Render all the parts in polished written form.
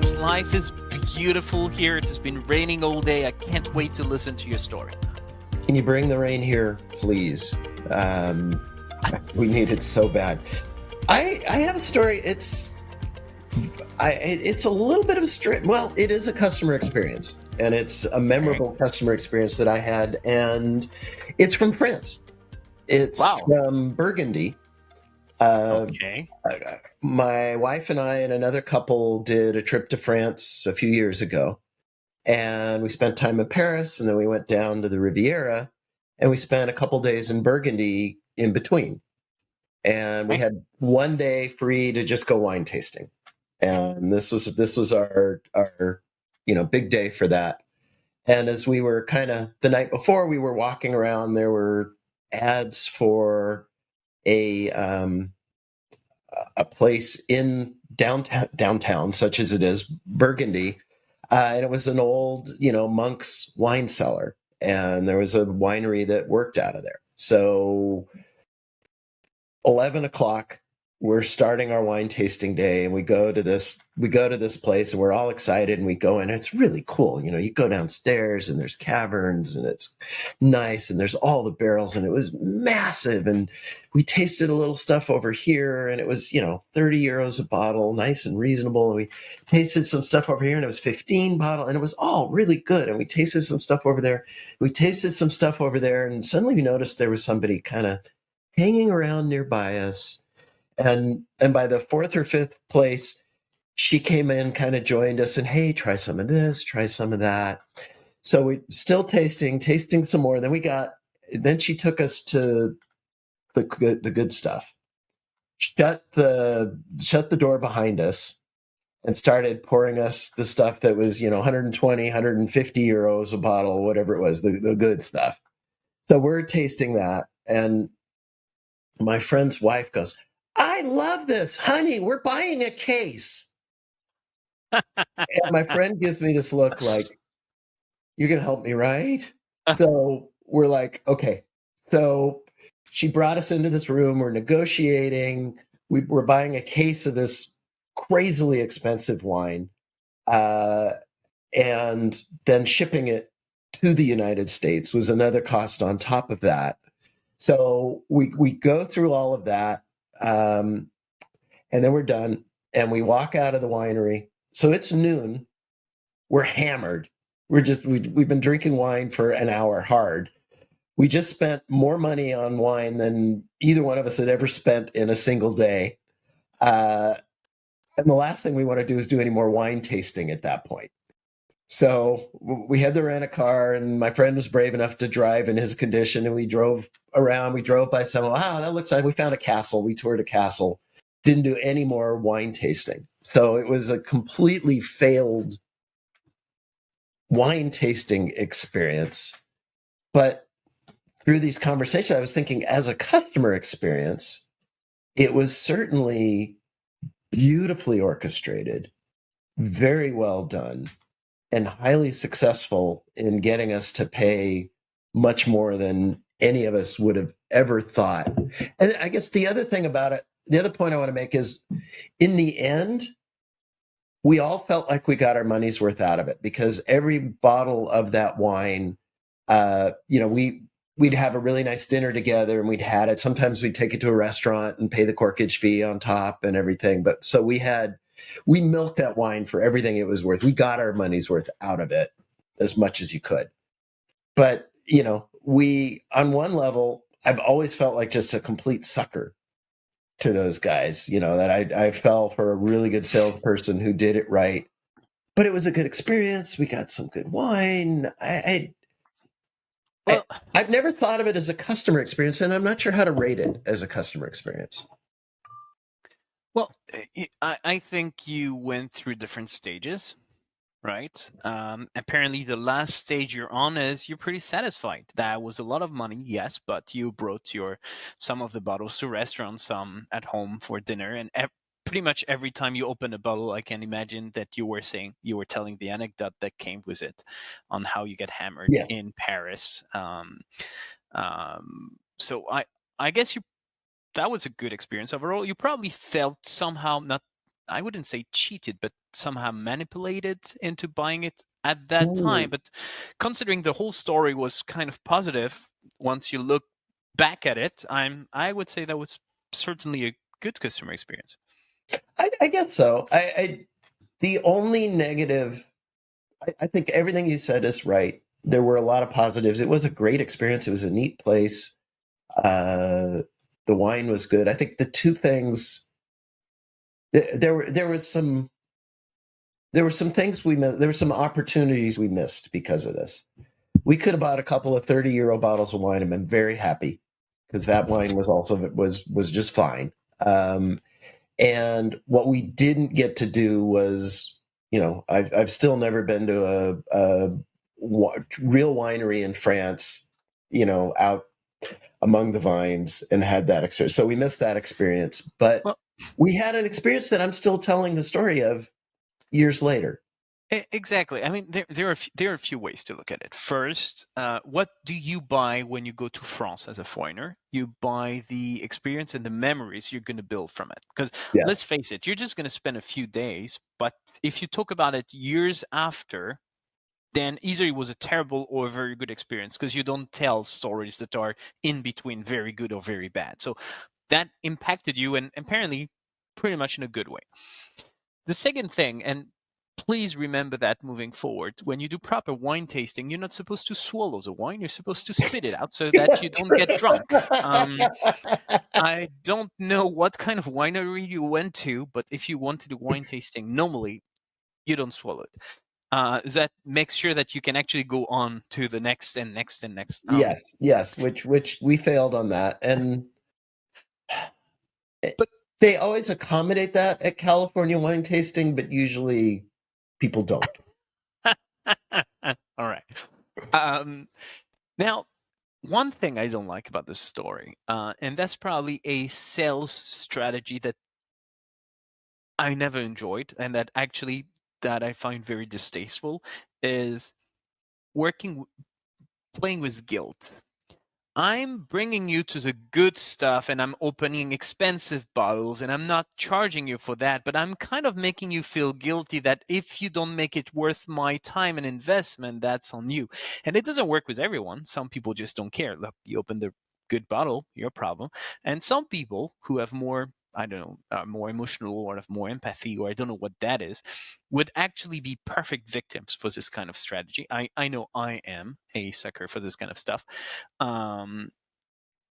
Alex. Life is beautiful here. It has been raining all day. I can't wait to listen to your story. Can you bring the rain here, please? We need it so bad. I have a story. It's a little bit of a straight. Well, it is a customer experience, and it's a memorable customer experience that I had, and it's from France. It's from Burgundy. My wife and I and another couple did a trip to France a few years ago, and we spent time in Paris, and then we went down to the Riviera, and we spent a couple days in Burgundy in between. And we had one day free to just go wine tasting, and this was our big day for that. And as we were kind of the night before, we were walking around. There were ads for a place in downtown, such as it is, Burgundy, and it was an old, monk's wine cellar, and there was a winery that worked out of there. So 11 o'clock, we're starting our wine tasting day, and we go to this place, and we're all excited, and we go in, and it's really cool. You go downstairs, and there's caverns, and it's nice, and there's all the barrels, and it was massive. And we tasted a little stuff over here, and it was 30 euros a bottle, nice and reasonable. And we tasted some stuff over here, and it was 15 bottle, and it was all really good. And we tasted some stuff over there, and suddenly we noticed there was somebody kind of hanging around nearby us. And by the fourth or fifth place, she came in, kind of joined us, and, hey, try some of this, try some of that. So we still tasting some more. Then she took us to the good stuff, shut the door behind us, and started pouring us the stuff that was 120, 150 euros a bottle, whatever it was, the good stuff. So we're tasting that, and my friend's wife goes, "I love this, honey. We're buying a case." And my friend gives me this look like, "You're going to help me, right?" So we're like, okay. So she brought us into this room. We're negotiating. We're buying a case of this crazily expensive wine, and then shipping it to the United States was another cost on top of that. So we go through all of that. And then we're done, and we walk out of the winery. So it's noon. We're hammered. We've been drinking wine for an hour hard. We just spent more money on wine than either one of us had ever spent in a single day. And the last thing we want to do is do any more wine tasting at that point. So we had to rent a car, and my friend was brave enough to drive in his condition, and we drove around. We drove by some, that looks like, we found a castle. We toured a castle. Didn't do any more wine tasting. So it was a completely failed wine tasting experience. But through these conversations, I was thinking, as a customer experience, it was certainly beautifully orchestrated, very well done, and highly successful in getting us to pay much more than any of us would have ever thought. And I guess the other thing about it, the other point I want to make is, in the end, we all felt like we got our money's worth out of it, because every bottle of that wine, we'd have a really nice dinner together, and we'd had it. Sometimes we'd take it to a restaurant and pay the corkage fee on top and everything. But so we milked that wine for everything it was worth. We got our money's worth out of it as much as you could. But, on one level, I've always felt like just a complete sucker to those guys, that I fell for a really good salesperson who did it right. But it was a good experience. We got some good wine. I've never thought of it as a customer experience, and I'm not sure how to rate it as a customer experience. Well, I think you went through different stages, right? Apparently, the last stage you're on is you're pretty satisfied. That was a lot of money, yes, but you brought some of the bottles to restaurants, some at home for dinner, and pretty much every time you open a bottle, I can imagine that you were telling the anecdote that came with it on how you get hammered in Paris. So I guess that was a good experience overall. You probably felt somehow, not I wouldn't say cheated, but somehow manipulated into buying it at that time. Ooh. But considering the whole story was kind of positive, once you look back at it, I would say that was certainly a good customer experience. I guess so. The only negative, I think everything you said is right. There were a lot of positives. It was a great experience. It was a neat place. Uh, the wine was good. I think the two things there was some there were some things we missed. There were some opportunities we missed because of this. We could have bought a couple of 30-euro bottles of wine and been very happy because that wine was just fine. And what we didn't get to do was, I've still never been to real winery in France, out among the vines and had that experience. So we missed that experience, but Well, we had an experience that I'm still telling the story of years later. exactly. I mean, there are a few ways to look at it. First, what do you buy when you go to France as a foreigner? You buy the experience and the memories you're going to build from it. Because let's Yes. face it, you're just going to spend a few days. But if you talk about it years after, then either it was a terrible or a very good experience because you don't tell stories that are in between very good or very bad. So that impacted you, and apparently pretty much in a good way. The second thing, and please remember that moving forward, when you do proper wine tasting, you're not supposed to swallow the wine, you're supposed to spit it out so that you don't get drunk. I don't know what kind of winery you went to, but if you want to do wine tasting normally, you don't swallow it. That makes sure that you can actually go on to the next and next and next. Yes, which we failed on that, and But they always accommodate that at California wine tasting, but usually people don't. all right. Um, Now, one thing I don't like about this story, and that's probably a sales strategy that I never enjoyed, and that I find very distasteful, is working, playing with guilt. I'm bringing you to the good stuff and I'm opening expensive bottles and I'm not charging you for that, but I'm kind of making you feel guilty that if you don't make it worth my time and investment, that's on you. And it doesn't work with everyone. Some people just don't care. Look, you open the good bottle, your problem. And some people who have more, I don't know, more emotional or have more empathy, or I don't know what that is, would actually be perfect victims for this kind of strategy. I know I am a sucker for this kind of stuff. um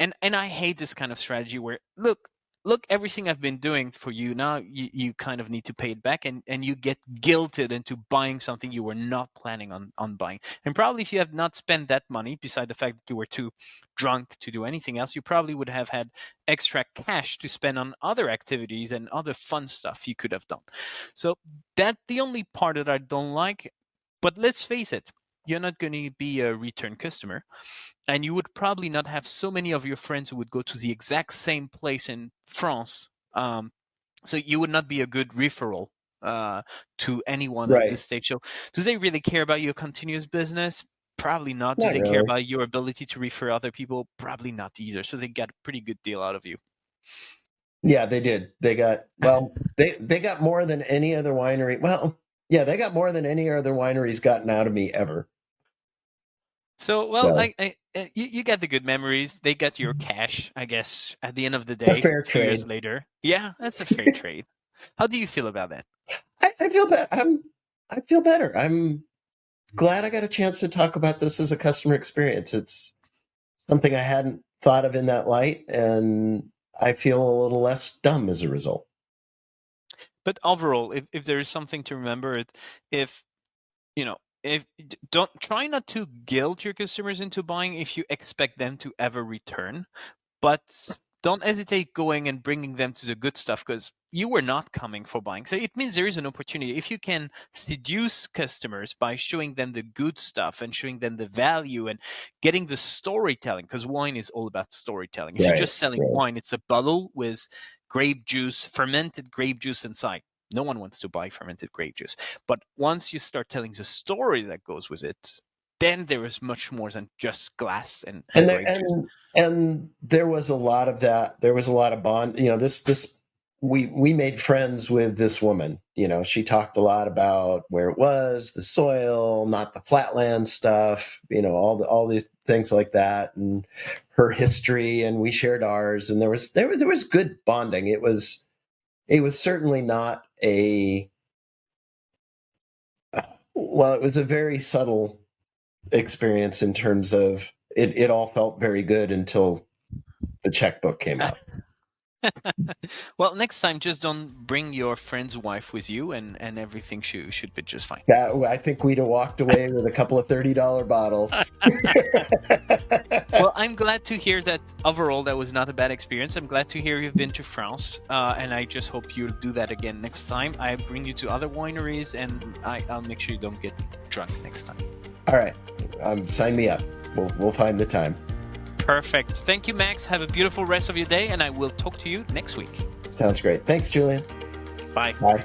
and I hate this kind of strategy where look everything I've been doing for you, now you kind of need to pay it back, and you get guilted into buying something you were not planning on buying. And probably if you have not spent that money, beside the fact that you were too drunk to do anything else, you probably would have had extra cash to spend on other activities and other fun stuff you could have done. So that's the only part that I don't like. But let's face it, you're not going to be a return customer, and you would probably not have so many of your friends who would go to the exact same place in France. So you would not be a good referral to anyone at Right. this stage. So do they really care about your continuous business? Probably not. Do Not they care really. about your ability to refer other people? Probably not either. So they got a pretty good deal out of you. Yeah, they did. They got more than any other winery. Well, yeah, they got more than any other wineries gotten out of me ever. So, well, So you got the good memories. They got your cash, I guess, at the end of the a day, fair a few years trade. later. Yeah, that's a fair trade. How do you feel about that? I feel better. I feel better. I'm glad I got a chance to talk about this as a customer experience. It's something I hadn't thought of in that light, and I feel a little less dumb as a result. But overall, if there is something to remember, if you know, if don't try not to guilt your customers into buying if you expect them to ever return, but don't hesitate going and bringing them to the good stuff because you were not coming for buying. So it means there is an opportunity. If you can seduce customers by showing them the good stuff and showing them the value and getting the storytelling, because wine is all about storytelling. If you're Right. just selling Right. wine, it's a bottle with grape juice, fermented grape juice inside. No one wants to buy fermented grape juice. But once you start telling the story that goes with it, then there is much more than just glass and And there grape juice. and there was a lot of that. There was a lot of bond. This we made friends with this woman. She talked a lot about where it was, the soil, not the flatland stuff, all these things like that, and her history, and we shared ours, and there was good bonding. It was certainly not a well, it was a very subtle experience in terms of it all felt very good until the checkbook came out. Well, next time, just don't bring your friend's wife with you, and everything should be just fine. I think we'd have walked away with a couple of $30 bottles. Well, I'm glad to hear that overall that was not a bad experience. I'm glad to hear you've been to France, and I just hope you'll do that again next time. I bring you to other wineries, and I'll make sure you don't get drunk next time. All right, sign me up. We'll find the time. Perfect. Thank you, Max. Have a beautiful rest of your day, and I will talk to you next week. Sounds great. Thanks, Julien. Bye. Bye.